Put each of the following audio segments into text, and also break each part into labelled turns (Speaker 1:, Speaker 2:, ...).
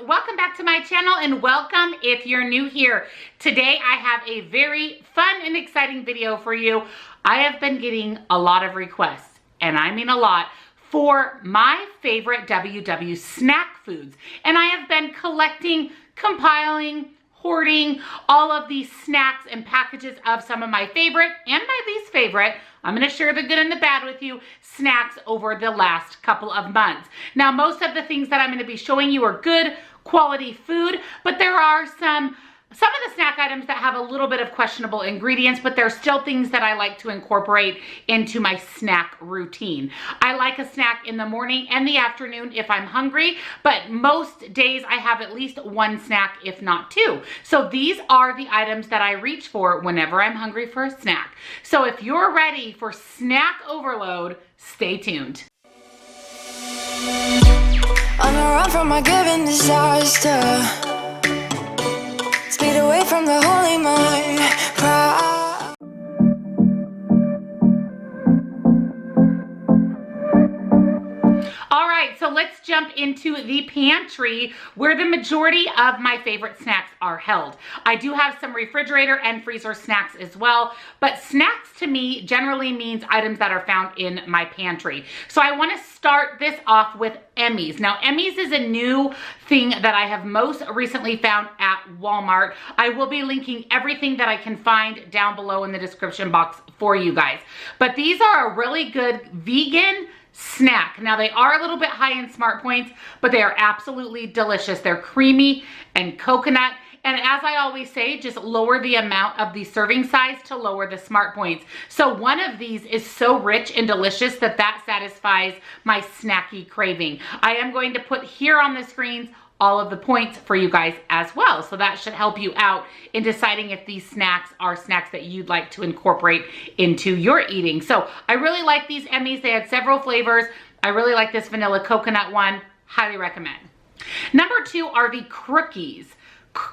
Speaker 1: welcome back to my channel and welcome if you're new here. Today I have a very fun and exciting video for you. I have been getting a lot of requests, and I mean a lot, for my favorite W.VER snack foods. And I have been collecting, compiling, hoarding all of these snacks and packages of some of my favorite and my least favorite, I'm going to share the good and the bad with you, snacks over the last couple of months. Now, most of the things that I'm going to be showing you are good quality food, but there are some of the snack items that have a little bit of questionable ingredients, but they're still things that I like to incorporate into my snack routine. I like a snack in the morning and the afternoon if I'm hungry, but most days I have at least one snack, if not two. So these are the items that I reach for whenever I'm hungry for a snack. So if you're ready for snack overload, stay tuned.
Speaker 2: On the run from my given disaster, speed away from the holy mind.
Speaker 1: All right, so let's jump into the pantry where the majority of my favorite snacks are held. I do have some refrigerator and freezer snacks as well, but snacks to me generally means items that are found in my pantry. So I want to start this off with Emmys. Now, Emmys is a new thing that I have most recently found at Walmart. I will be linking everything that I can find down below in the description box for you guys. But these are a really good vegan snack. Now, they are a little bit high in smart points, but they are absolutely delicious. They're creamy and coconut. And as I always say, just lower the amount of the serving size to lower the smart points. So one of these is so rich and delicious that satisfies my snacky craving. I am going to put here on the screens all of the points for you guys as well. So that should help you out in deciding if these snacks are snacks that you'd like to incorporate into your eating. So I really like these Emmys. They had several flavors. I really like this vanilla coconut one. Highly recommend. Number two are the Crookies.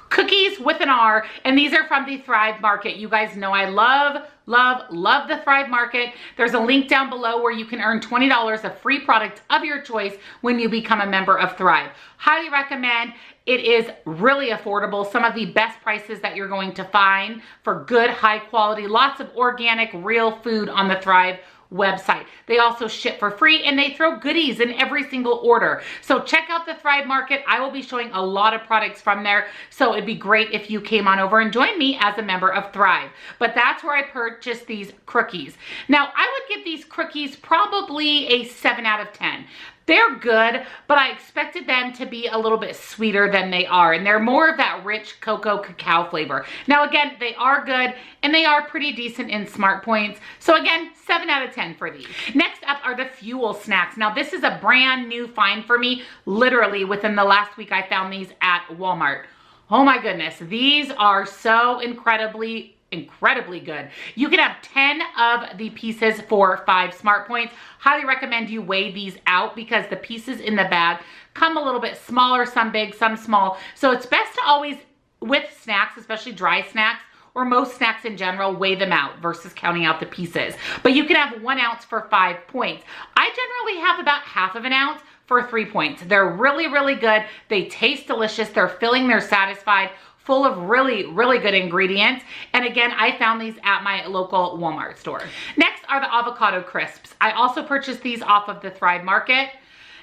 Speaker 1: Cookies with an R, and these are from the Thrive Market. You guys know I love the Thrive Market. There's a link down below where you can earn $20 of free product of your choice when you become a member of Thrive. Highly recommend. It is really affordable. Some of the best prices that you're going to find for good, high quality, lots of organic, real food on the Thrive website. They also ship for free and they throw goodies in every single order. So check out the Thrive Market. I will be showing a lot of products from there. So it'd be great if you came on over and joined me as a member of Thrive. But that's where I purchased these Crookies. Now, I would give these Crookies probably a 7 out of 10. They're good, but I expected them to be a little bit sweeter than they are. And they're more of that rich cocoa cacao flavor. Now, again, they are good and they are pretty decent in smart points. So again, 7 out of 10 for these. Next up are the Fuel Snacks. Now, this is a brand new find for me. Literally within the last week, I found these at Walmart. Oh my goodness. These are so incredibly good. You can have 10 of the pieces for 5 smart points. Highly recommend you weigh these out because the pieces in the bag come a little bit smaller, some big, some small. So it's best to always, with snacks, especially dry snacks, or most snacks in general, weigh them out versus counting out the pieces. But you can have 1 ounce for 5 points. I generally have about half of an ounce for 3 points. They're really good. They taste delicious. They're filling, they're satisfied, full of really good ingredients. And again, I found these at my local Walmart store. Next are the avocado crisps. I also purchased these off of the Thrive Market.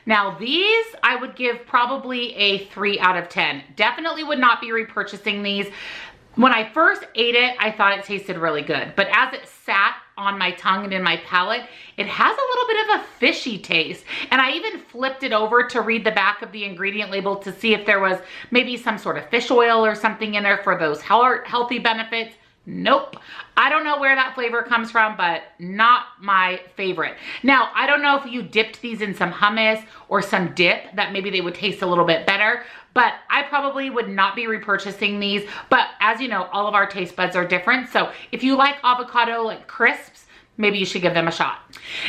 Speaker 1: Now these, I would give probably a 3 out of 10. Definitely would not be repurchasing these. When I first ate it, I thought it tasted really good, but as it sat on my tongue and in my palate, it has a little bit of a fishy taste. And I even flipped it over to read the back of the ingredient label to see if there was maybe some sort of fish oil or something in there for those healthy benefits. Nope. I don't know where that flavor comes from, but not my favorite. Now, I don't know if you dipped these in some hummus or some dip that maybe they would taste a little bit better, but I probably would not be repurchasing these. But as you know, all of our taste buds are different. So if you like avocado like crisps, maybe you should give them a shot.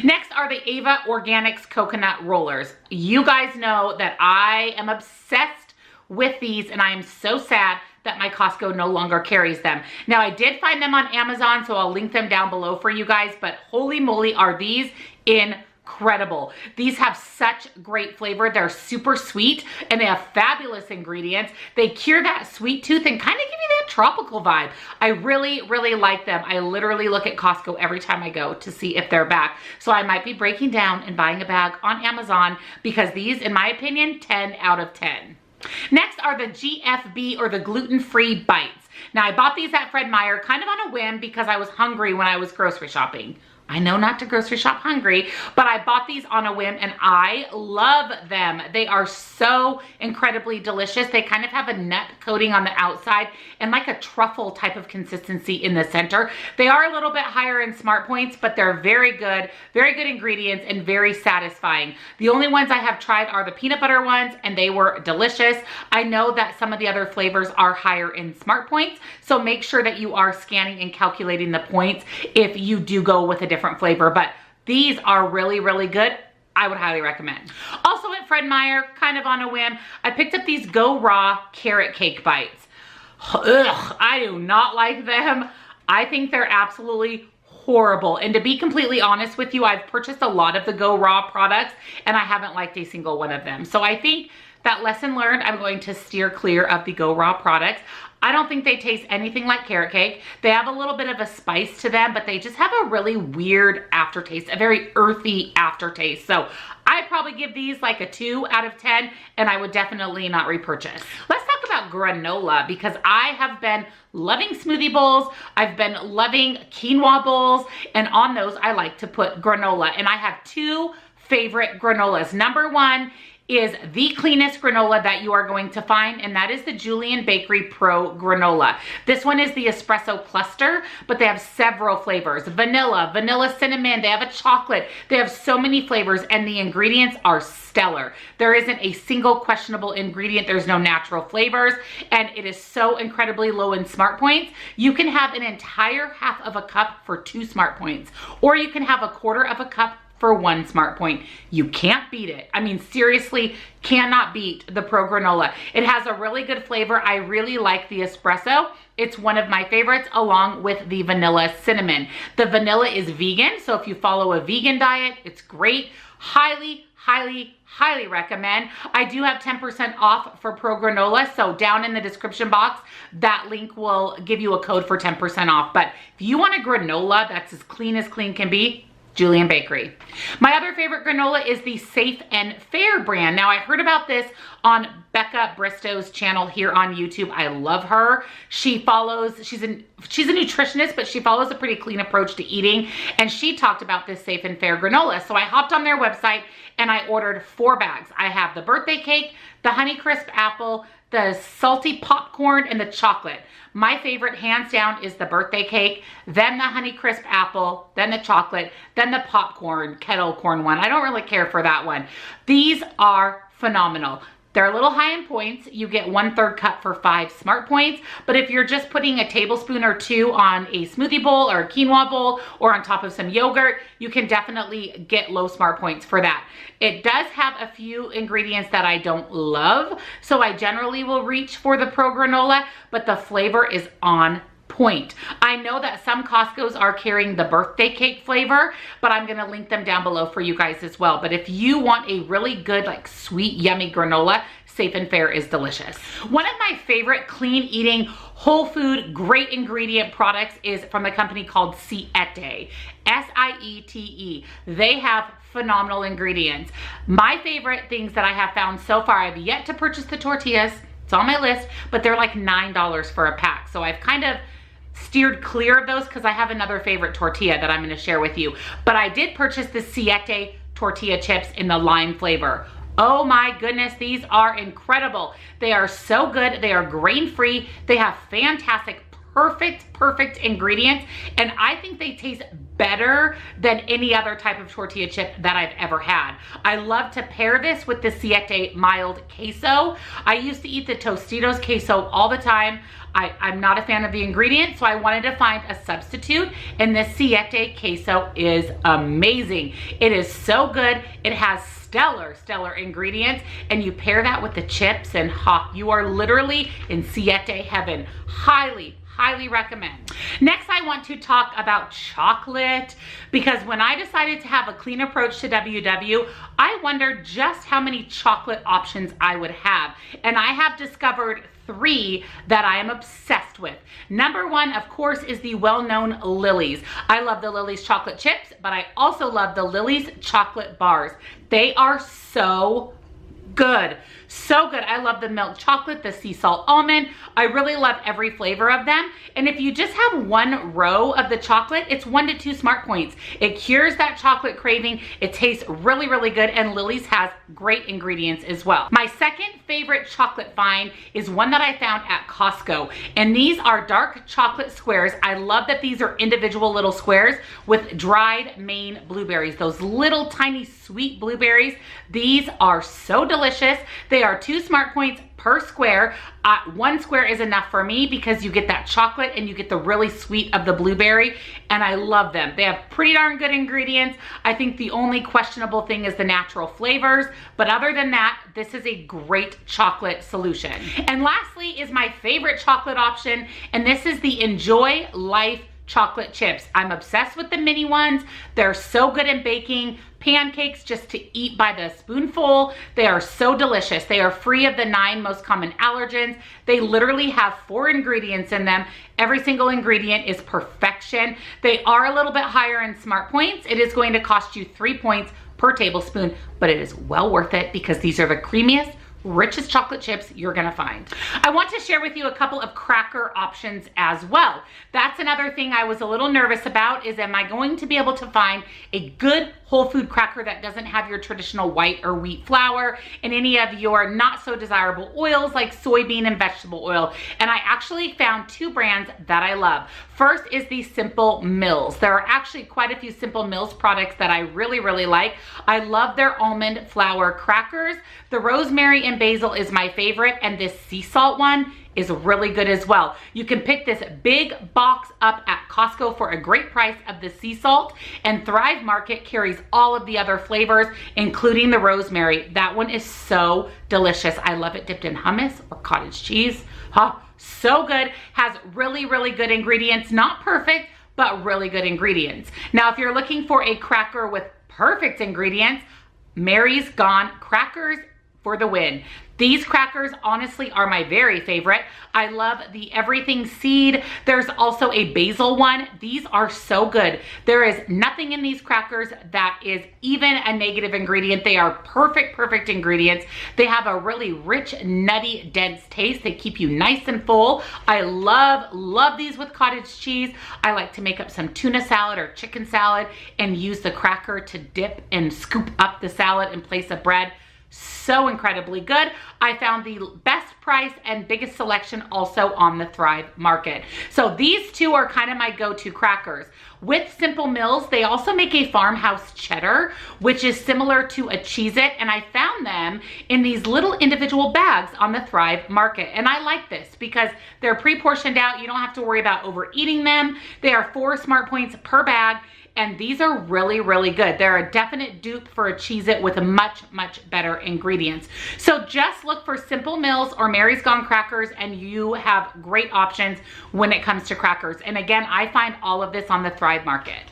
Speaker 1: Next are the Ava Organics Coconut Rollers. You guys know that I am obsessed with these and I am so sad that my Costco no longer carries them. Now, I did find them on Amazon, so I'll link them down below for you guys, but holy moly, are these incredible. incredible. These have such great flavor. They're super sweet and they have fabulous ingredients. They cure that sweet tooth and kind of give you that tropical vibe. I really, really like them. I literally look at Costco every time I go to see if they're back. So I might be breaking down and buying a bag on Amazon because these, in my opinion, 10 out of 10. Next are the GFB or the gluten-free bites. Now I bought these at Fred Meyer kind of on a whim because I was hungry when I was grocery shopping. I know not to grocery shop hungry, but I bought these on a whim and I love them. They are so incredibly delicious. They kind of have a nut coating on the outside and like a truffle type of consistency in the center. They are a little bit higher in Smart Points, but they're very good ingredients and very satisfying. The only ones I have tried are the peanut butter ones and they were delicious. I know that some of the other flavors are higher in Smart Points, so make sure that you are scanning and calculating the points if you do go with a different flavor, but these are really, really good. I would highly recommend. Also at Fred Meyer, kind of on a whim, I picked up these Go Raw carrot cake bites. Ugh, I do not like them. I think they're absolutely horrible. And to be completely honest with you, I've purchased a lot of the Go Raw products and I haven't liked a single one of them. So I think that lesson learned, I'm going to steer clear of the Go Raw products. I don't think they taste anything like carrot cake. They have a little bit of a spice to them, but they just have a really weird aftertaste, a very earthy aftertaste. So I'd probably give these like a 2 out of 10, and I would definitely not repurchase. Let's talk about granola because I have been loving smoothie bowls. I've been loving quinoa bowls, and on those I like to put granola. And I have 2 favorite granolas. Number 1 is the cleanest granola that you are going to find, and that is the Julian Bakery Pro Granola. This one is the espresso cluster, but they have several flavors. Vanilla cinnamon, they have a chocolate. They have so many flavors and the ingredients are stellar. There isn't a single questionable ingredient. There's no natural flavors, and it is so incredibly low in Smart Points. You can have an entire half of a cup for 2 Smart Points, or you can have a quarter of a cup for 1 Smart Point. You can't beat it. I mean, seriously, cannot beat the Pro Granola. It has a really good flavor. I really like the espresso. It's one of my favorites along with the vanilla cinnamon. The vanilla is vegan, so if you follow a vegan diet, it's great. Highly, highly, highly recommend. I do have 10% off for Pro Granola, so down in the description box, that link will give you a code for 10% off. But if you want a granola that's as clean can be, Julian Bakery. My other favorite granola is the Safe and Fair brand. Now I heard about this on Becca Bristow's channel here on YouTube. I love her. She's a nutritionist, but she follows a pretty clean approach to eating. And she talked about this Safe and Fair granola. So I hopped on their website and I ordered 4 bags. I have the birthday cake, the Honeycrisp apple, the salty popcorn, and the chocolate. My favorite, hands down, is the birthday cake, then the Honeycrisp apple, then the chocolate, then the popcorn, kettle corn one. I don't really care for that one. These are phenomenal. They're a little high in points. You get 1/3 cup for 5 Smart Points, but if you're just putting a tablespoon or 2 on a smoothie bowl or a quinoa bowl or on top of some yogurt, you can definitely get low Smart Points for that. It does have a few ingredients that I don't love, so I generally will reach for the Pro Granola, but the flavor is on point. I know that some Costco's are carrying the birthday cake flavor, but I'm gonna link them down below for you guys as well. But if you want a really good, like sweet, yummy granola, Safe and Fair is delicious. One of my favorite clean eating, whole food, great ingredient products is from a company called Siete, S-I-E-T-E. They have phenomenal ingredients. My favorite things that I have found so far, I've yet to purchase the tortillas, it's on my list, but they're like $9 for a pack. So I've kind of steered clear of those because I have another favorite tortilla that I'm going to share with you. But I did purchase the Siete tortilla chips in the lime flavor. Oh my goodness, these are incredible. They are so good. They are grain-free. They have fantastic, perfect ingredients, and I think they taste better than any other type of tortilla chip that I've ever had. I love to pair this with the Siete mild queso. I used to eat the Tostitos queso all the time. I'm not a fan of the ingredients, so I wanted to find a substitute, and this Siete queso is amazing. It is so good. It has stellar ingredients, and you pair that with the chips and you are literally in Siete heaven. Highly highly recommend. Next, I want to talk about chocolate, because when I decided to have a clean approach to WW, I wondered just how many chocolate options I would have. And I have discovered 3 that I am obsessed with. Number 1, of course, is the well-known Lily's. I love the Lily's chocolate chips, but I also love the Lily's chocolate bars. They are so good. So good. I love the milk chocolate, the sea salt almond. I really love every flavor of them. And if you just have 1 row of the chocolate, it's 1 to 2 smart points. It cures that chocolate craving. It tastes really, really good. And Lily's has great ingredients as well. My second favorite chocolate find is one that I found at Costco. And these are dark chocolate squares. I love that these are individual little squares with dried Maine blueberries. Those little tiny sweet blueberries. These are so delicious. They are 2 smart points per square. 1 square is enough for me because you get that chocolate and you get the really sweet of the blueberry, and I love them. They have pretty darn good ingredients. I think the only questionable thing is the natural flavors, but other than that, this is a great chocolate solution. And lastly is my favorite chocolate option, and this is the Enjoy Life chocolate chips. I'm obsessed with the mini ones. They're so good in baking. Pancakes just to eat by the spoonful. They are so delicious. They are free of the 9 most common allergens. They literally have 4 ingredients in them. Every single ingredient is perfection. They are a little bit higher in smart points. It is going to cost you 3 points per tablespoon, but it is well worth it because these are the creamiest, richest chocolate chips you're gonna find. I want to share with you a couple of cracker options as well. That's another thing I was a little nervous about, is am I going to be able to find a good whole food cracker that doesn't have your traditional white or wheat flour and any of your not so desirable oils like soybean and vegetable oil. And I actually found 2 brands that I love. First is the Simple Mills. There are actually quite a few Simple Mills products that I really, really like. I love their almond flour crackers. The rosemary and basil is my favorite, and this sea salt one is really good as well. You can pick this big box up at Costco for a great price of the sea salt, and Thrive Market carries all of the other flavors, including the rosemary. That one is so delicious. I love it dipped in hummus or cottage cheese. So good. Has really, really good ingredients. Not perfect, but really good ingredients. Now, if you're looking for a cracker with perfect ingredients, Mary's Gone crackers for the win. These crackers honestly are my very favorite. I love the everything seed. There's also a basil one. These are so good. There is nothing in these crackers that is even a negative ingredient. They are perfect, perfect ingredients. They have a really rich, nutty, dense taste. They keep you nice and full. I love these with cottage cheese. I like to make up some tuna salad or chicken salad and use the cracker to dip and scoop up the salad in place of bread. So incredibly good. I found the best price and biggest selection also on the Thrive Market. So these 2 are kind of my go-to crackers. With Simple Mills, they also make a farmhouse cheddar, which is similar to a Cheez-It, and I found them in these little individual bags on the Thrive Market. And I like this because they're pre-portioned out. You don't have to worry about overeating them. They are 4 smart points per bag. And these are really, really good. They're a definite dupe for a Cheez-It with much, much better ingredients. So just look for Simple Mills or Mary's Gone crackers and you have great options when it comes to crackers. And again, I find all of this on the Thrive Market.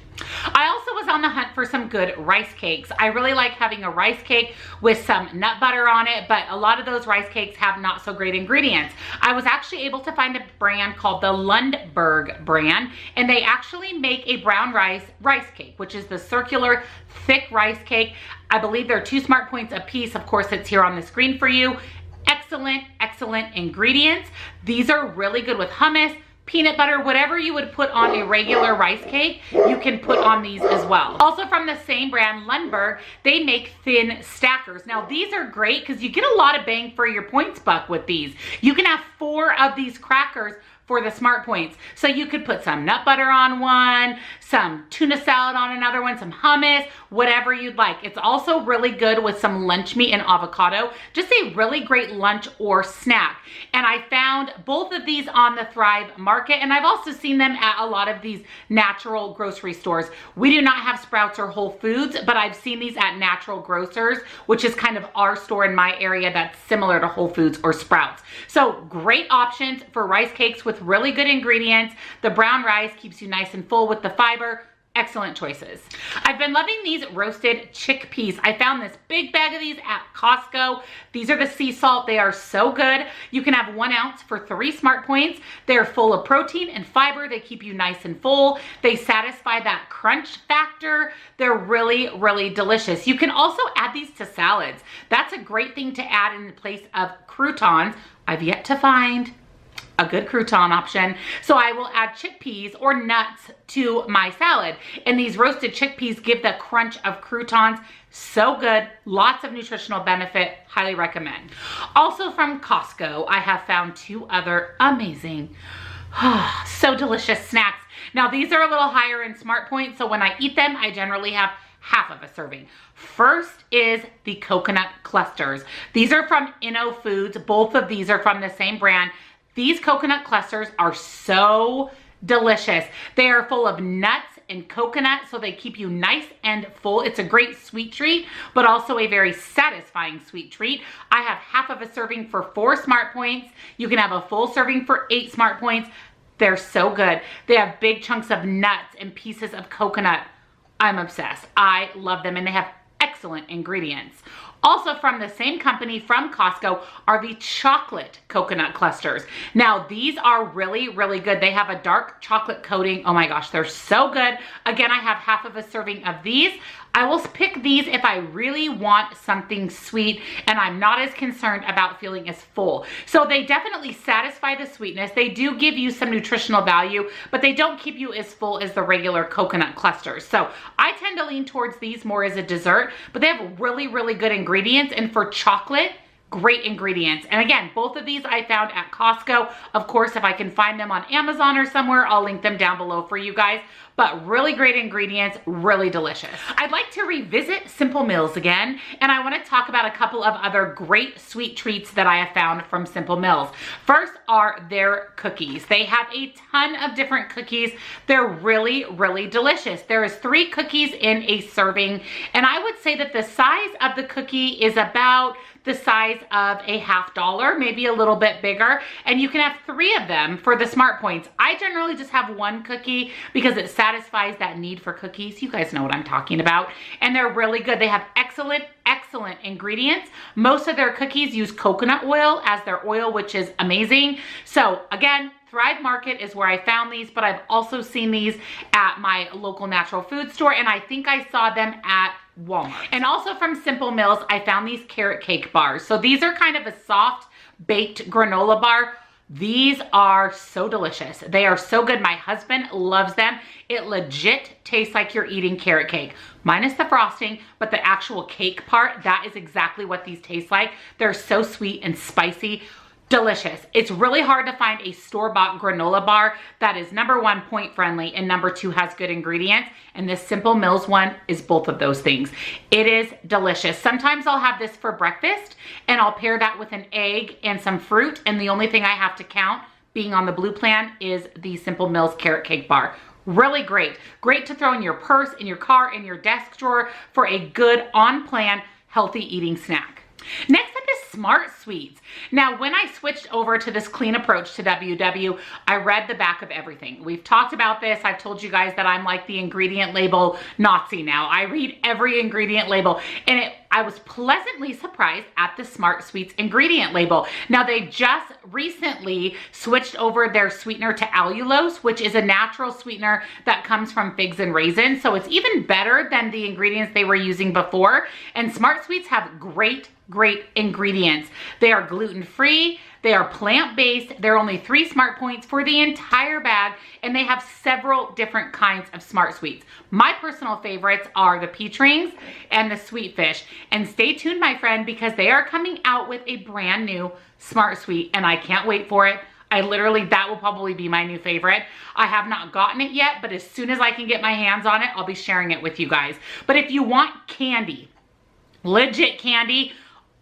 Speaker 1: I also was on the hunt for some good rice cakes. I really like having a rice cake with some nut butter on it, but a lot of those rice cakes have not so great ingredients. I was actually able to find a brand called the Lundberg brand, and they actually make a brown rice cake, which is the circular thick rice cake. I believe they're 2 smart points a piece. Of course, it's here on the screen for you. Excellent, excellent ingredients. These are really good with hummus, peanut butter, whatever you would put on a regular rice cake, you can put on these as well. Also from the same brand, Lundberg, they make thin stackers. Now these are great because you get a lot of bang for your points buck with these. You can have 4 of these crackers for the smart points. So you could put some nut butter on one, some tuna salad on another one, some hummus, whatever you'd like. It's also really good with some lunch meat and avocado. Just a really great lunch or snack. And I found both of these on the Thrive Market, and I've also seen them at a lot of these natural grocery stores. We do not have Sprouts or Whole Foods, but I've seen these at Natural Grocers, which is kind of our store in my area that's similar to Whole Foods or Sprouts. So great options for rice cakes with with really good ingredients. The brown rice keeps you nice and full with the fiber. Excellent choices. I've been loving these roasted chickpeas. I found this big bag of these at Costco. These are the sea salt. They are so good. You can have 1 ounce for 3 smart points. They're full of protein and fiber. They keep you nice and full. They satisfy that crunch factor. They're really, really delicious. You can also add these to salads. That's a great thing to add in place of croutons. I've yet to find a good crouton option. So I will add chickpeas or nuts to my salad. And these roasted chickpeas give the crunch of croutons. So good, lots of nutritional benefit, highly recommend. Also from Costco, I have found 2 other amazing, so delicious snacks. Now these are a little higher in smart points, so when I eat them, I generally have half of a serving. First is the coconut clusters. These are from Inno Foods. Both of these are from the same brand. These coconut clusters are so delicious. They are full of nuts and coconut, so they keep you nice and full. It's a great sweet treat, but also a very satisfying sweet treat. I have half of a serving for 4 smart points. You can have a full serving for 8 smart points. They're so good. They have big chunks of nuts and pieces of coconut. I'm obsessed. I love them, and they have excellent ingredients. Also from the same company from Costco are the chocolate coconut clusters. Now these are really, really good. They have a dark chocolate coating. Oh my gosh, they're so good. Again, I have half of a serving of these. I will pick these if I really want something sweet and I'm not as concerned about feeling as full. So they definitely satisfy the sweetness. They do give you some nutritional value, but they don't keep you as full as the regular coconut clusters. So I tend to lean towards these more as a dessert, but they have really, really good ingredients. And for chocolate, great ingredients. And again, both of these I found at Costco. Of course, if I can find them on Amazon or somewhere, I'll link them down below for you guys. But really great ingredients, really delicious. I'd like to revisit Simple Mills again, and I want to talk about a couple of other great sweet treats that I have found from Simple Mills. First are their cookies. They have a ton of different cookies. They're really, really delicious. There is 3 cookies in a serving, and I would say that the size of the cookie is about the size of a $50, maybe a little bit bigger, and you can have 3 of them for the smart points. I generally just have 1 cookie because it satisfies that need for cookies. You guys know what I'm talking about. And they're really good. They have excellent ingredients. Most of their cookies use coconut oil as their oil, which is amazing. So again, Thrive Market is where I found these, but I've also seen these at my local natural food store, and I think I saw them at Walmart. And also from Simple Mills, I found these carrot cake bars. So these are kind of a soft baked granola bar. These are so delicious. They are so good. My husband loves them. It legit tastes like you're eating carrot cake, minus the frosting, but the actual cake part, that is exactly what these taste like. They're so sweet and spicy. Delicious. It's really hard to find a store-bought granola bar that is number 1, point friendly, and number 2, has good ingredients. And this Simple Mills one is both of those things. It is delicious. Sometimes I'll have this for breakfast and I'll pair that with an egg and some fruit. And the only thing I have to count, being on the blue plan, is the Simple Mills carrot cake bar. Really great. Great to throw in your purse, in your car, in your desk drawer for a good, on-plan, healthy eating snack. Next up is Smart Sweets. Now, when I switched over to this clean approach to WW, I read the back of everything. We've talked about this. I've told you guys that I'm like the ingredient label Nazi now. I read every ingredient label, and I was pleasantly surprised at the Smart Sweets ingredient label. Now, they just recently switched over their sweetener to allulose, which is a natural sweetener that comes from figs and raisins. So it's even better than the ingredients they were using before. And Smart Sweets have great ingredients. They are gluten-free, they are plant-based, there are only 3 smart points for the entire bag, and they have several different kinds of Smart Sweets. My personal favorites are the peach rings and the sweet fish. And stay tuned, my friend, because they are coming out with a brand new Smart Sweet, and I can't wait for it. That will probably be my new favorite. I have not gotten it yet, but as soon as I can get my hands on it, I'll be sharing it with you guys. But if you want candy, legit candy,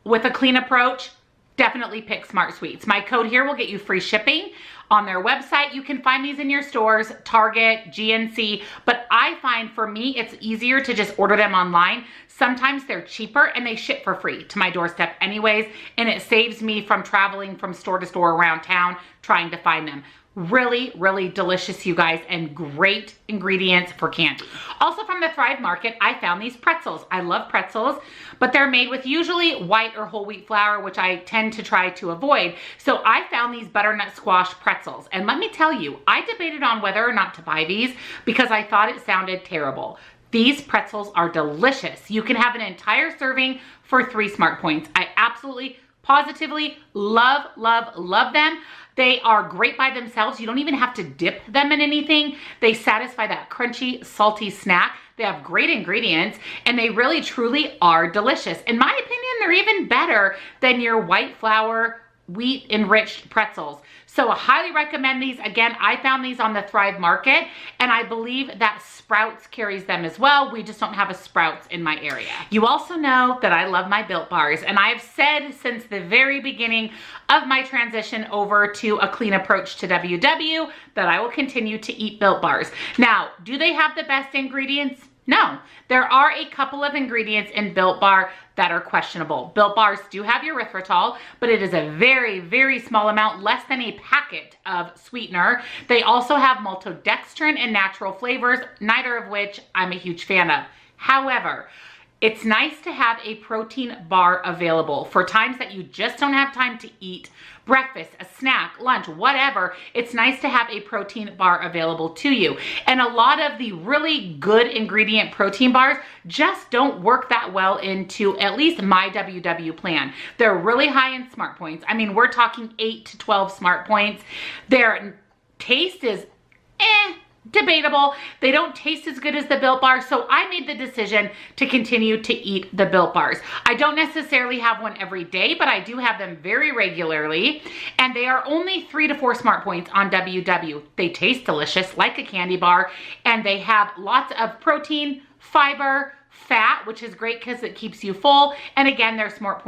Speaker 1: with a clean approach, definitely pick Smart Sweets. My code here will get you free shipping on their website. You can find these in your stores, Target, GNC, but I find for me, it's easier to just order them online. Sometimes they're cheaper and they ship for free to my doorstep anyways, and it saves me from traveling from store to store around town trying to find them. Really, really delicious, you guys, and great ingredients for candy. Also from the Thrive Market, I found these pretzels. I love pretzels, but they're made with usually white or whole wheat flour, which I tend to try to avoid. So I found these butternut squash pretzels. And let me tell you, I debated on whether or not to buy these because I thought it sounded terrible. These pretzels are delicious. You can have an entire serving for 3 smart points. I absolutely, positively love, love, love them. They are great by themselves. You don't even have to dip them in anything. They satisfy that crunchy, salty snack. They have great ingredients and they really, truly are delicious. In my opinion, they're even better than your white flour, wheat enriched pretzels. So I highly recommend these. Again, I found these on the Thrive Market and I believe that Sprouts carries them as well. We just don't have a Sprouts in my area. You also know that I love my Built Bars, and I've said since the very beginning of my transition over to a clean approach to WW that I will continue to eat Built Bars. Now, do they have the best ingredients? No, there are a couple of ingredients in Built Bar that are questionable. Built Bars do have erythritol, but it is a very, very small amount, less than a packet of sweetener. They also have maltodextrin and natural flavors, neither of which I'm a huge fan of. However, it's nice to have a protein bar available for times that you just don't have time to eat breakfast, a snack, lunch, whatever. It's nice to have a protein bar available to you. And a lot of the really good ingredient protein bars just don't work that well into at least my WW plan. They're really high in smart points. I mean, we're talking 8 to 12 smart points. Their taste is debatable. They don't taste as good as the Built Bar, so I made the decision to continue to eat the Built Bars. I don't necessarily have one every day, but I do have them very regularly, and they are only 3 to 4 smart points on WW. They taste delicious like a candy bar, and they have lots of protein, fiber, fat, which is great because it keeps you full, and again, they're smart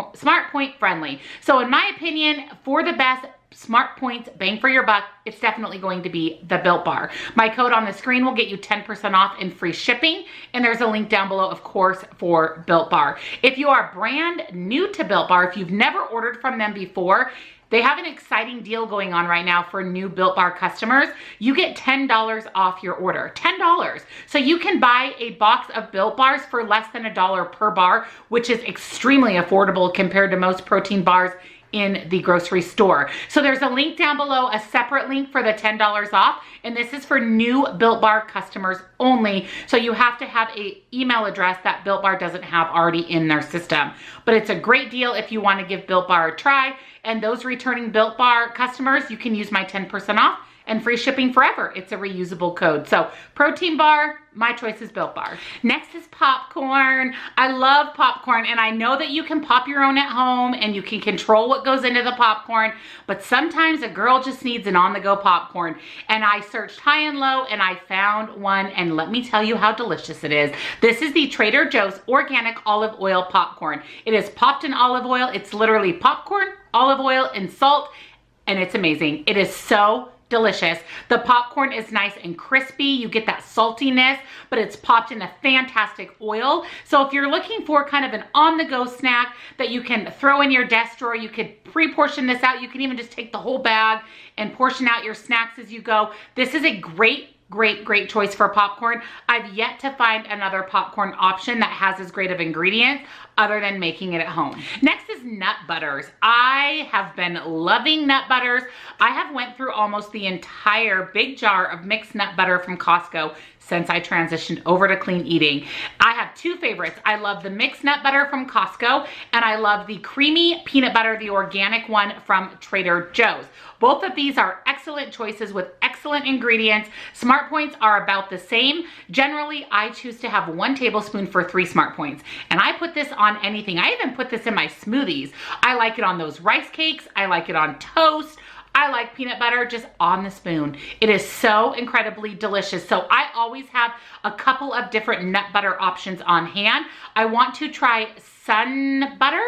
Speaker 1: point friendly. So in my opinion, for the best smart points, bang for your buck, it's definitely going to be the Built Bar. My code on the screen will get you 10% off and free shipping, and there's a link down below, of course, for Built Bar. If you are brand new to Built Bar, if you've never ordered from them before, they have an exciting deal going on right now for new Built Bar customers. You get $10 off your order, $10. So you can buy a box of Built Bars for less than $1 per bar, which is extremely affordable compared to most protein bars in the grocery store. So there's a link down below, a separate link for the $10 off, and this is for new Built Bar customers only. So you have to have an email address that Built Bar doesn't have already in their system. But it's a great deal if you want to give Built Bar a try, and those returning Built Bar customers, you can use my 10% off and free shipping forever. It's a reusable code. So protein bar, my choice is Built Bar. Next is popcorn. I love popcorn, and I know that you can pop your own at home and you can control what goes into the popcorn, but sometimes a girl just needs an on-the-go popcorn. And I searched high and low and I found one, and let me tell you how delicious it is. This is the Trader Joe's organic olive oil popcorn. It is popped in olive oil. It's literally popcorn, olive oil, and salt, and it's amazing. It is so delicious. The popcorn is nice and crispy. You get that saltiness, but it's popped in a fantastic oil. So if you're looking for kind of an on-the-go snack that you can throw in your desk drawer, you could pre-portion this out. You can even just take the whole bag and portion out your snacks as you go. This is a great choice for popcorn. I've yet to find another popcorn option that has as great of ingredients other than making it at home. Next is nut butters. I have been loving nut butters. I have went through almost the entire big jar of mixed nut butter from Costco since I transitioned over to clean eating. I have 2 favorites. I love the mixed nut butter from Costco, and I love the creamy peanut butter, the organic one from Trader Joe's. Both of these are excellent choices with excellent ingredients. Smart points are about the same. Generally, I choose to have 1 tablespoon for 3 smart points, and I put this on anything. I even put this in my smoothies. I like it on those rice cakes. I like it on toast. I like peanut butter just on the spoon. It is so incredibly delicious. So I always have a couple of different nut butter options on hand. I want to try sun butter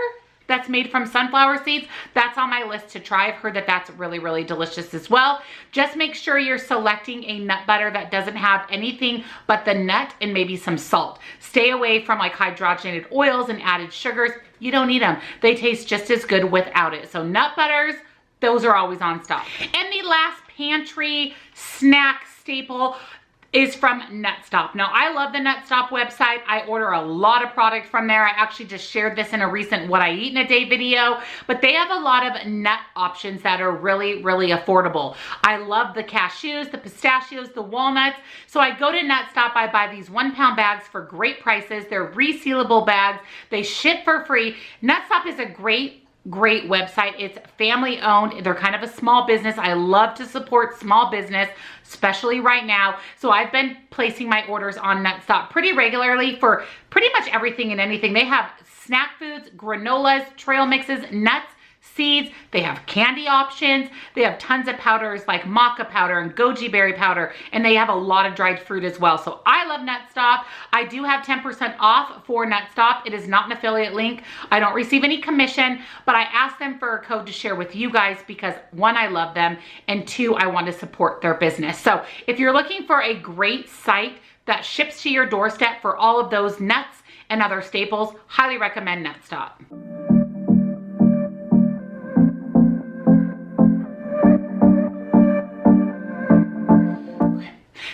Speaker 1: that's made from sunflower seeds. That's on my list to try. I've heard that that's really, really delicious as well. Just make sure you're selecting a nut butter that doesn't have anything but the nut and maybe some salt. Stay away from like hydrogenated oils and added sugars. You don't need them. They taste just as good without it. So nut butters, those are always on stock. And the last pantry snack staple is from Nutstop. Now, I love the Nutstop website. I order a lot of product from there. I actually just shared this in a recent What I Eat in a Day video, but they have a lot of nut options that are really, really affordable. I love the cashews, the pistachios, the walnuts. So I go to Nutstop, I buy these 1-pound bags for great prices. They're resealable bags. They ship for free. Nutstop is a great website. It's family owned. They're kind of a small business. I love to support small business, especially right now. So I've been placing my orders on Nutstop pretty regularly for pretty much everything and anything. They have snack foods, granolas, trail mixes, nuts, seeds. They have candy options. They have tons of powders like maca powder and goji berry powder, and they have a lot of dried fruit as well. So I love Nutstop. I do have 10% off for Nutstop. It is not an affiliate link. I don't receive any commission, but I asked them for a code to share with you guys because 1, I love them, and 2, I want to support their business. So if you're looking for a great site that ships to your doorstep for all of those nuts and other staples, highly recommend Nutstop.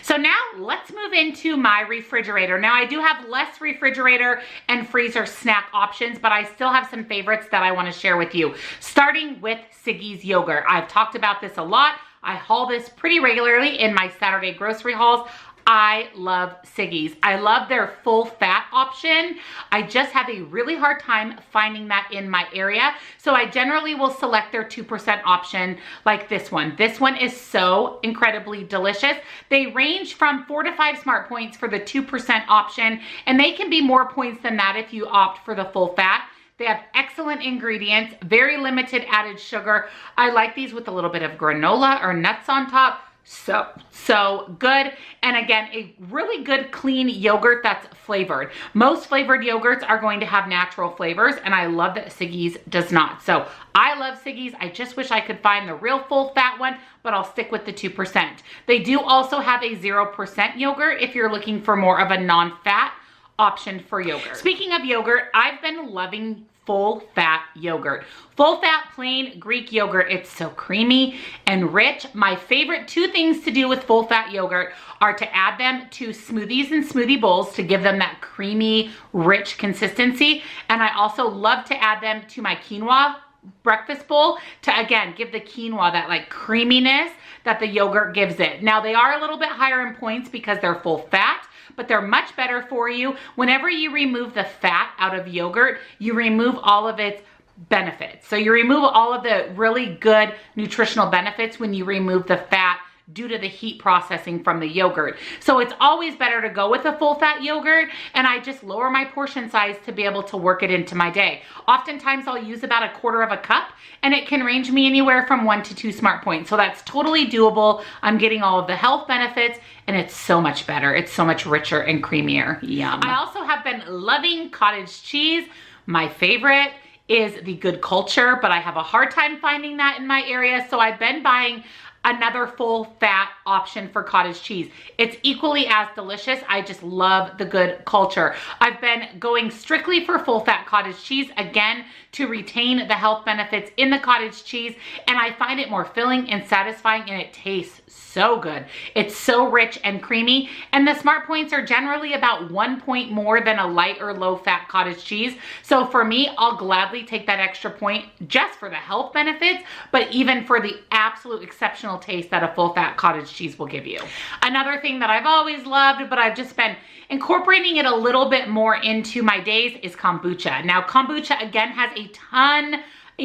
Speaker 1: So now let's move into my refrigerator. Now I do have less refrigerator and freezer snack options, but I still have some favorites that I want to share with you. Starting with Siggi's yogurt. I've talked about this a lot. I haul this pretty regularly in my Saturday grocery hauls. I love Siggi's. I love their full fat option. I just have a really hard time finding that in my area. So I generally will select their 2% option like this one. This one is so incredibly delicious. They range from 4 to 5 smart points for the 2% option, and they can be more points than that if you opt for the full fat. They have excellent ingredients, very limited added sugar. I like these with a little bit of granola or nuts on top. So good. And again, a really good clean yogurt that's flavored. Most flavored yogurts are going to have natural flavors, and I love that Siggi's does not. So I love Siggi's. I just wish I could find the real full fat one, but I'll stick with the 2%. They do also have a 0% yogurt if you're looking for more of a non-fat option for yogurt. Speaking of yogurt, I've been loving full fat yogurt. Full fat plain Greek yogurt. It's so creamy and rich. My favorite 2 things to do with full fat yogurt are to add them to smoothies and smoothie bowls to give them that creamy, rich consistency. And I also love to add them to my quinoa breakfast bowl to, again, give the quinoa that like creaminess that the yogurt gives it. Now they are a little bit higher in points because they're full fat, but they're much better for you. Whenever you remove the fat out of yogurt, you remove all of its benefits. So you remove all of the really good nutritional benefits when you remove the fat due to the heat processing from the yogurt. So it's always better to go with a full fat yogurt, and I just lower my portion size to be able to work it into my day. Oftentimes I'll use about 1/4 cup, and it can range me anywhere from 1 to 2 smart points. So that's totally doable. I'm getting all of the health benefits, and it's so much better. It's so much richer and creamier. Yum. I also have been loving cottage cheese. My favorite is the Good Culture, but I have a hard time finding that in my area. So I've been buying another full fat option for cottage cheese. It's equally as delicious. I just love the Good Culture. I've been going strictly for full fat cottage cheese, again, to retain the health benefits in the cottage cheese, and I find it more filling and satisfying, and it tastes so good. It's so rich and creamy, and the smart points are generally about 1 point more than a light or low fat cottage cheese. So for me, I'll gladly take that extra point just for the health benefits, but even for the absolute exceptional taste that a full fat cottage cheese will give you. Another thing that I've always loved, but I've just been incorporating it a little bit more into my days, is kombucha. Now kombucha again has a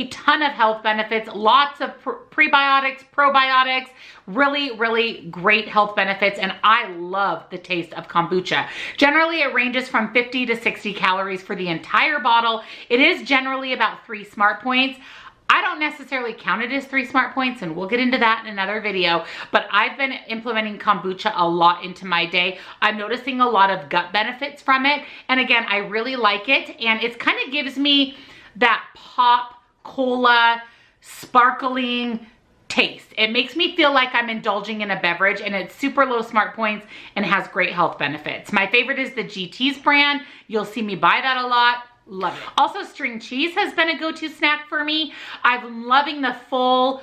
Speaker 1: ton of health benefits, lots of prebiotics, probiotics, really great health benefits, and I love the taste of kombucha. Generally, it ranges from 50 to 60 calories for the entire bottle. It is generally about 3 smart points. I don't necessarily count it as 3 smart points, and we'll get into that in another video, but I've been implementing kombucha a lot into my day. I'm noticing a lot of gut benefits from it, and again, I really like it, and it kind of gives me that pop cola sparkling taste. It makes me feel like I'm indulging in a beverage, and it's super low smart points and has great health benefits. My favorite is the GT's brand. You'll see me buy that a lot. Love it. Also, string cheese has been a go-to snack for me. I'm loving the full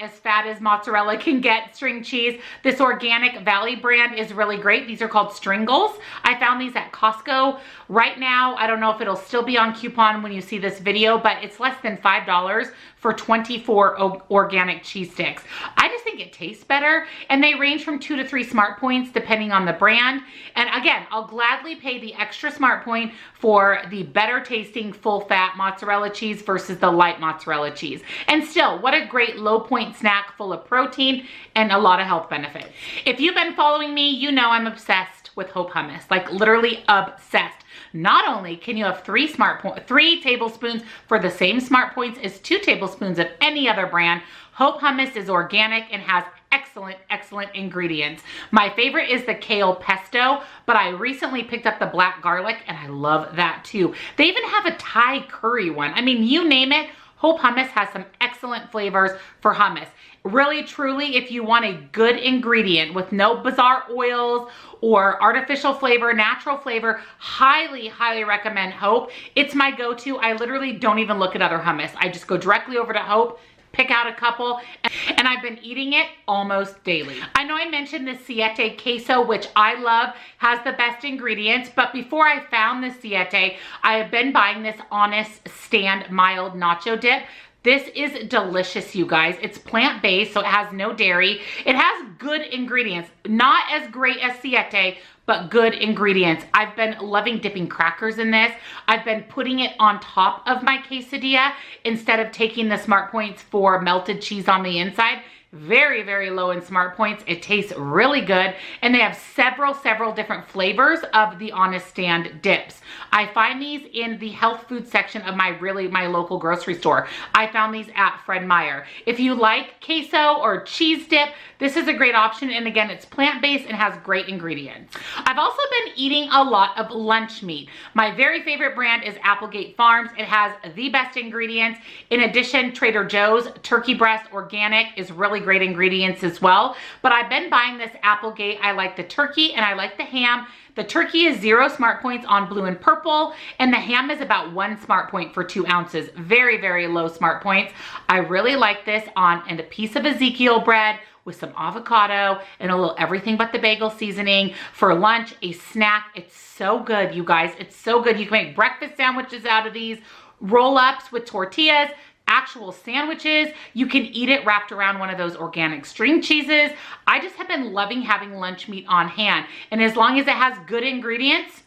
Speaker 1: fat as mozzarella can get string cheese. This organic Valley brand is really great. These are called Stringles. I found these at Costco. Right now, I don't know if it'll still be on coupon when you see this video, but it's less than $5 for 24 organic cheese sticks. I just think it tastes better, and they range from 2 to 3 smart points depending on the brand. And again, I'll gladly pay the extra smart point for the better tasting full fat mozzarella cheese versus the light mozzarella cheese. And still, what a great low point snack full of protein and a lot of health benefits. If you've been following me, you know I'm obsessed with Hope hummus, like literally obsessed. Not only can you have 3 tablespoons for the same smart points as 2 tablespoons of any other brand, Hope hummus is organic and has excellent ingredients. My favorite is the kale pesto, but I recently picked up the black garlic and I love that too. They even have a Thai curry one. I mean, you name it, Hope hummus has some excellent flavors for hummus. Really, truly, if you want a good ingredient with no bizarre oils or artificial flavor, natural flavor, highly recommend Hope. It's my go-to. I literally don't even look at other hummus. I just go directly over to Hope, pick out a couple, and I've been eating it almost daily. I know I mentioned the Siete queso, which I love, has the best ingredients, but before I found the Siete, I have been buying this Honest Stand mild nacho dip. This is delicious, you guys. It's plant-based, so it has no dairy. It has good ingredients. Not as great as Siete, but good ingredients. I've been loving dipping crackers in this. I've been putting it on top of my quesadilla instead of taking the smart points for melted cheese on the inside. Very low in smart points. It tastes really good, and they have several different flavors of the Honest Stand dips. I find these in the health food section of my local grocery store. I found these at Fred Meyer. If you like queso or cheese dip, this is a great option, and again, it's plant-based and has great ingredients. I've also been eating a lot of lunch meat. My very favorite brand is Applegate Farms. It has the best ingredients. In addition, Trader Joe's turkey breast organic is really great ingredients as well. But I've been buying this Applegate. I like the turkey and I like the ham. The turkey is 0 smart points on blue and purple, and the ham is about 1 smart point for 2 ounces. Very low smart points. I really like this on and a piece of Ezekiel bread with some avocado and a little everything but the bagel seasoning for lunch, a snack. It's so good, you guys. It's so good. You can make breakfast sandwiches out of these, roll-ups with tortillas, actual sandwiches. You can eat it wrapped around one of those organic string cheeses. I just have been loving having lunch meat on hand. And as long as it has good ingredients,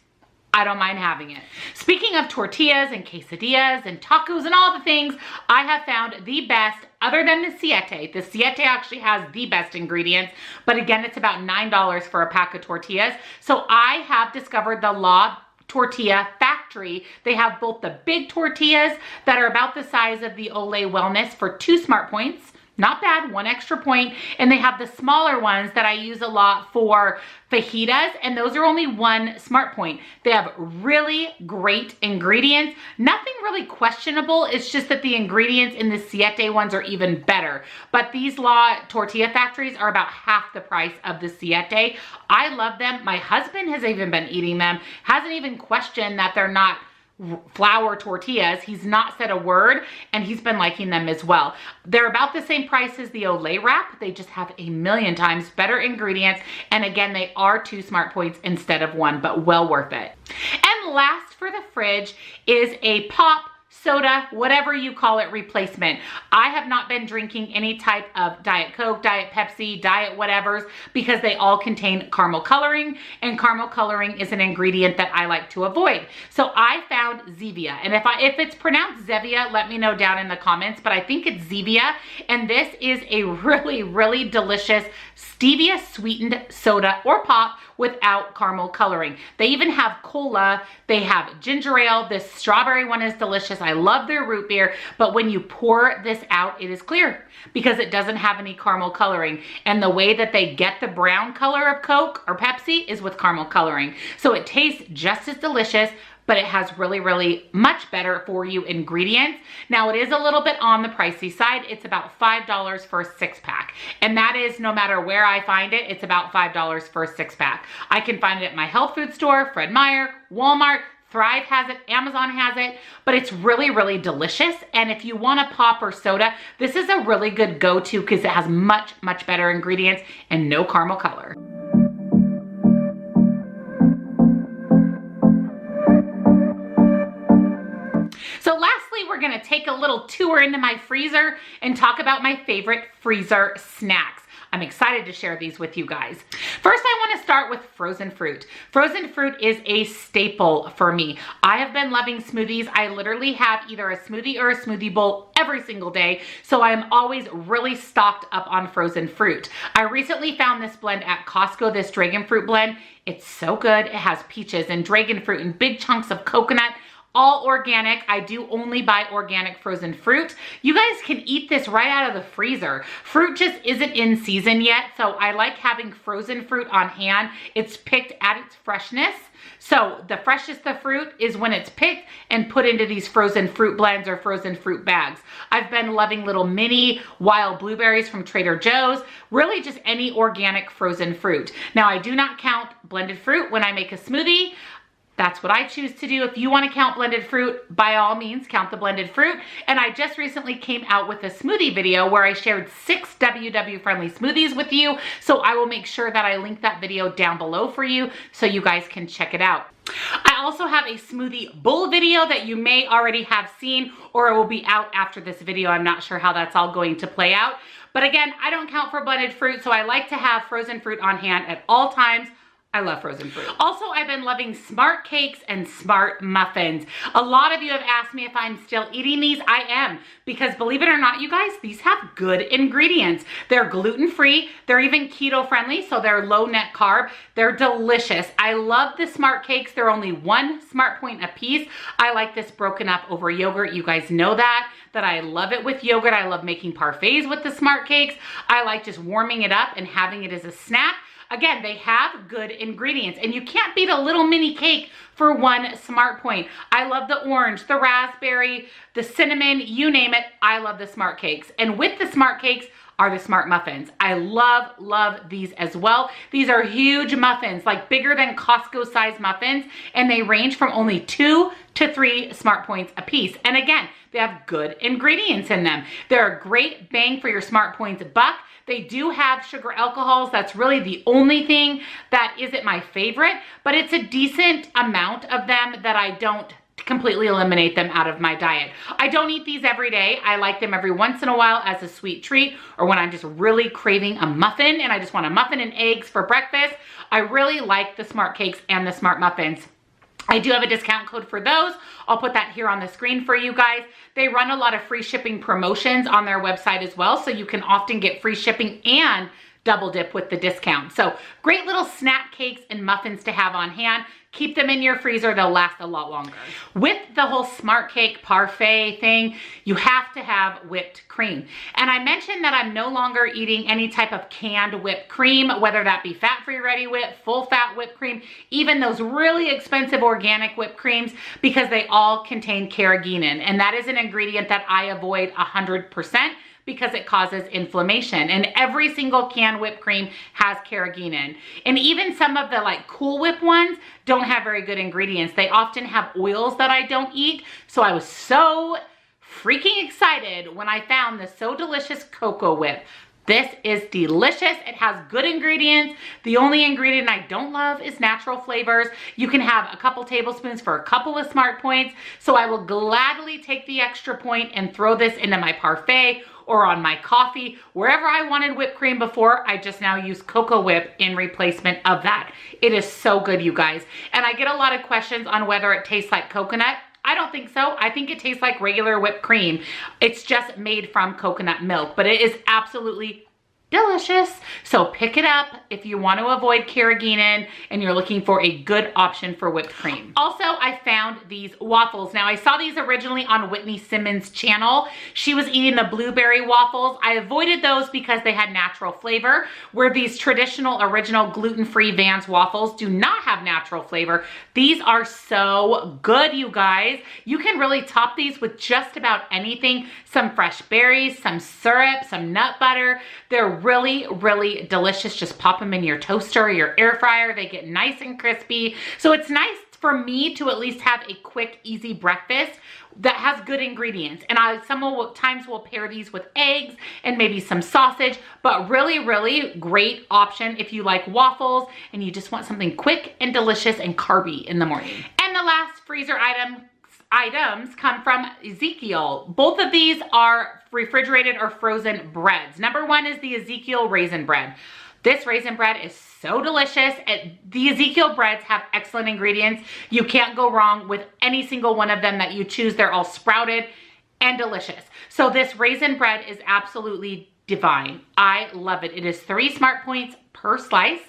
Speaker 1: I don't mind having it. Speaking of tortillas and quesadillas and tacos and all the things, I have found the best, other than the Siete. The Siete actually has the best ingredients, but again, it's about $9 for a pack of tortillas. So I have discovered the La Tortilla Factory. They have both the big tortillas that are about the size of the Olay Wellness for 2 smart points. Not bad, 1 extra point. And they have the smaller ones that I use a lot for fajitas, and those are only 1 smart point. They have really great ingredients. Nothing really questionable. It's just that the ingredients in the Siete ones are even better. But these La Tortilla Factories are about half the price of the Siete. I love them. My husband has even been eating them. Hasn't even questioned that they're not flour tortillas. He's not said a word, and he's been liking them as well. They're about the same price as the Olay wrap. They just have a million times better ingredients, and again, they are 2 smart points instead of 1, but well worth it. And last for the fridge is a pop soda, whatever you call it, replacement. I have not been drinking any type of Diet Coke, Diet Pepsi, Diet whatevers, because they all contain caramel coloring, and caramel coloring is an ingredient that I like to avoid. So I found Zevia, and if it's pronounced Zevia, let me know down in the comments, but I think it's Zevia, and this is a really delicious stevia sweetened soda or pop without caramel coloring. They even have cola, they have ginger ale. This strawberry one is delicious. I love their root beer, but when you pour this out, it is clear because it doesn't have any caramel coloring. And the way that they get the brown color of Coke or Pepsi is with caramel coloring. So it tastes just as delicious, but it has really much better for you ingredients. Now it is a little bit on the pricey side. It's about $5 for a 6-pack. And that is no matter where I find it, it's about $5 for a 6-pack. I can find it at my health food store, Fred Meyer, Walmart, Thrive has it, Amazon has it, but it's really, really delicious. And if you want a pop or soda, this is a really good go-to because it has much, much better ingredients and no caramel color. So lastly, we're gonna take a little tour into my freezer and talk about my favorite freezer snacks. I'm excited to share these with you guys. First, I want to start with frozen fruit. Frozen fruit is a staple for me. I have been loving smoothies. I literally have either a smoothie or a smoothie bowl every single day, so I'm always really stocked up on frozen fruit. I recently found this blend at Costco, this dragon fruit blend. It's so good. It has peaches and dragon fruit and big chunks of coconut. All organic. I do only buy organic frozen fruit. You guys can eat this right out of the freezer. Fruit just isn't in season yet, so I like having frozen fruit on hand. It's picked at its freshness. So the freshest the fruit is when it's picked and put into these frozen fruit blends or frozen fruit bags. I've been loving little mini wild blueberries from Trader Joe's, really just any organic frozen fruit. Now I do not count blended fruit when I make a smoothie. That's what I choose to do. If you want to count blended fruit, by all means, count the blended fruit. And I just recently came out with a smoothie video where I shared 6 WW friendly smoothies with you. So I will make sure that I link that video down below for you so you guys can check it out. I also have a smoothie bowl video that you may already have seen, or it will be out after this video. I'm not sure how that's all going to play out. But again, I don't count for blended fruit, so I like to have frozen fruit on hand at all times. I love frozen fruit. Also, I've been loving Smart Cakes and Smart Muffins. A lot of you have asked me if I'm still eating these. I am, because believe it or not, you guys, these have good ingredients. They're gluten-free. They're even keto-friendly, so they're low net carb. They're delicious. I love the Smart Cakes. They're only 1 Smart Point a piece. I like this broken up over yogurt. You guys know that I love it with yogurt. I love making parfaits with the Smart Cakes. I like just warming it up and having it as a snack. Again, they have good ingredients, and you can't beat a little mini cake for 1 Smart Point. I love the orange, the raspberry, the cinnamon, you name it. I love the Smart Cakes. And with the Smart Cakes are the Smart Muffins. I love these as well. These are huge muffins, like bigger than Costco size muffins, and they range from only 2 to 3 Smart Points a piece. And again, they have good ingredients in them. They're a great bang for your Smart Points buck. They do have sugar alcohols. That's really the only thing that isn't my favorite, but it's a decent amount of them that I don't completely eliminate them out of my diet. I don't eat these every day. I like them every once in a while as a sweet treat, or when I'm just really craving a muffin and I just want a muffin and eggs for breakfast. I really like the Smart Cakes and the Smart Muffins. I do have a discount code for those. I'll put that here on the screen for you guys. They run a lot of free shipping promotions on their website as well, so you can often get free shipping and double dip with the discount. So great little snack cakes and muffins to have on hand. Keep them in your freezer, they'll last a lot longer. With the whole Smart Cake parfait thing, you have to have whipped cream. And I mentioned that I'm no longer eating any type of canned whipped cream, whether that be fat-free ready whip, full fat whipped cream, even those really expensive organic whipped creams, because they all contain carrageenan. And that is an ingredient that I avoid 100%. Because it causes inflammation, and every single canned whipped cream has carrageenan. And even some of the like Cool Whip ones don't have very good ingredients. They often have oils that I don't eat. So I was so freaking excited when I found the So Delicious Cocoa Whip. This is delicious. It has good ingredients. The only ingredient I don't love is natural flavors. You can have a couple tablespoons for a couple of Smart Points. So I will gladly take the extra point and throw this into my parfait or on my coffee. Wherever I wanted whipped cream before, I just now use Cocoa Whip in replacement of that. It is so good, you guys. And I get a lot of questions on whether it tastes like coconut. I don't think so. I think it tastes like regular whipped cream. It's just made from coconut milk, but it is absolutely delicious. So pick it up if you want to avoid carrageenan and you're looking for a good option for whipped cream. Also, I found these waffles. Now I saw these originally on Whitney Simmons' channel. She was eating the blueberry waffles. I avoided those because they had natural flavor, where these traditional original gluten-free Vans waffles do not have natural flavor. These are so good, you guys. You can really top these with just about anything. Some fresh berries, some syrup, some nut butter. They're really delicious. Just pop them in your toaster or your air fryer. They get nice and crispy. So it's nice for me to at least have a quick, easy breakfast that has good ingredients. And sometimes will pair these with eggs and maybe some sausage, but really, really great option if you like waffles and you just want something quick and delicious and carby in the morning. And the last freezer items come from Ezekiel. Both of these are refrigerated or frozen breads. Number one is the Ezekiel raisin bread. This raisin bread is so delicious. The Ezekiel breads have excellent ingredients. You can't go wrong with any single one of them that you choose. They're all sprouted and delicious. So this raisin bread is absolutely divine. I love it. It is 3 smart points per slice.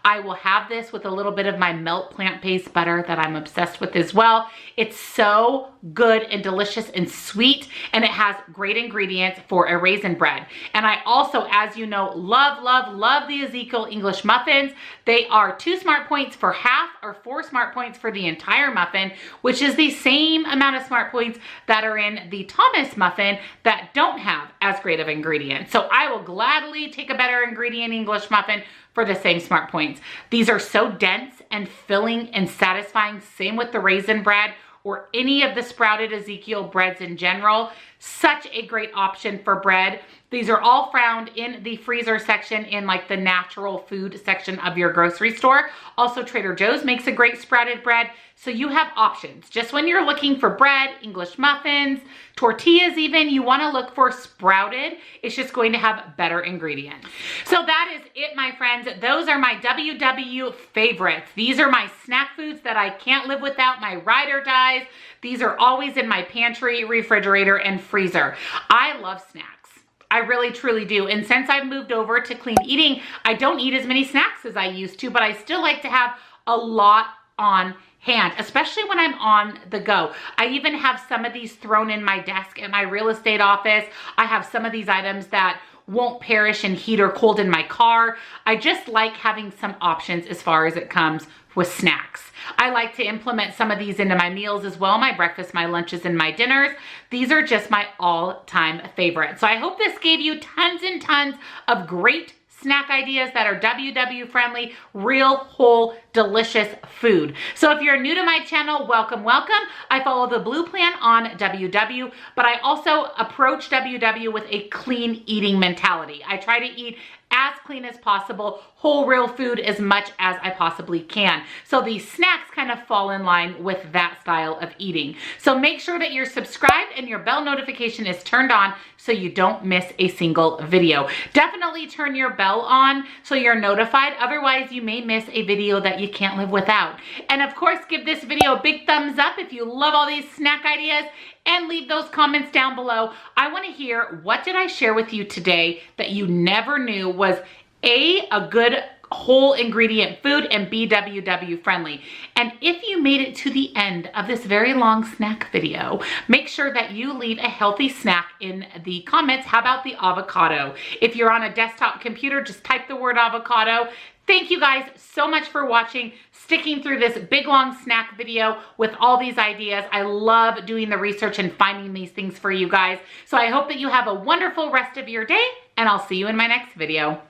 Speaker 1: I will have this with a little bit of my melt plant-based butter that I'm obsessed with as well. It's so good and delicious and sweet, and it has great ingredients for a raisin bread. And I also, as you know, love, love, love the Ezekiel English muffins. They are 2 smart points for half or 4 smart points for the entire muffin, which is the same amount of smart points that are in the Thomas muffin that don't have as great of ingredients. So I will gladly take a better ingredient English muffin for the same smart points. These are so dense and filling and satisfying. Same with the raisin bread or any of the sprouted Ezekiel breads in general. Such a great option for bread. These are all found in the freezer section in like the natural food section of your grocery store. Also, Trader Joe's makes a great sprouted bread. So you have options. Just when you're looking for bread, English muffins, tortillas even, you want to look for sprouted. It's just going to have better ingredients. So that is it, my friends. Those are my WW favorites. These are my snack foods that I can't live without, my ride or dies. These are always in my pantry, refrigerator, and freezer. I love snacks. I really, truly do. And since I've moved over to clean eating, I don't eat as many snacks as I used to, but I still like to have a lot on hand, especially when I'm on the go. I even have some of these thrown in my desk at my real estate office. I have some of these items that won't perish in heat or cold in my car. I just like having some options as far as it comes with snacks. I like to implement some of these into my meals as well, my breakfast, my lunches, and my dinners. These are just my all-time favorites. So I hope this gave you tons and tons of great snack ideas that are WW friendly, real, whole, delicious food. So if you're new to my channel, welcome, welcome. I follow the Blue Plan on WW, but I also approach WW with a clean eating mentality. I try to eat as clean as possible, whole real food as much as I possibly can. So these snacks kind of fall in line with that style of eating. So make sure that you're subscribed and your bell notification is turned on so you don't miss a single video. Definitely turn your bell on so you're notified. Otherwise, you may miss a video that you can't live without. And of course, give this video a big thumbs up if you love all these snack ideas, and leave those comments down below. I want to hear, what did I share with you today that you never knew was A, good whole ingredient food, and B, WW friendly. And if you made it to the end of this very long snack video, make sure that you leave a healthy snack in the comments. How about the avocado? If you're on a desktop computer, just type the word avocado. Thank you guys so much for watching, sticking through this big long snack video with all these ideas. I love doing the research and finding these things for you guys. So I hope that you have a wonderful rest of your day, and I'll see you in my next video.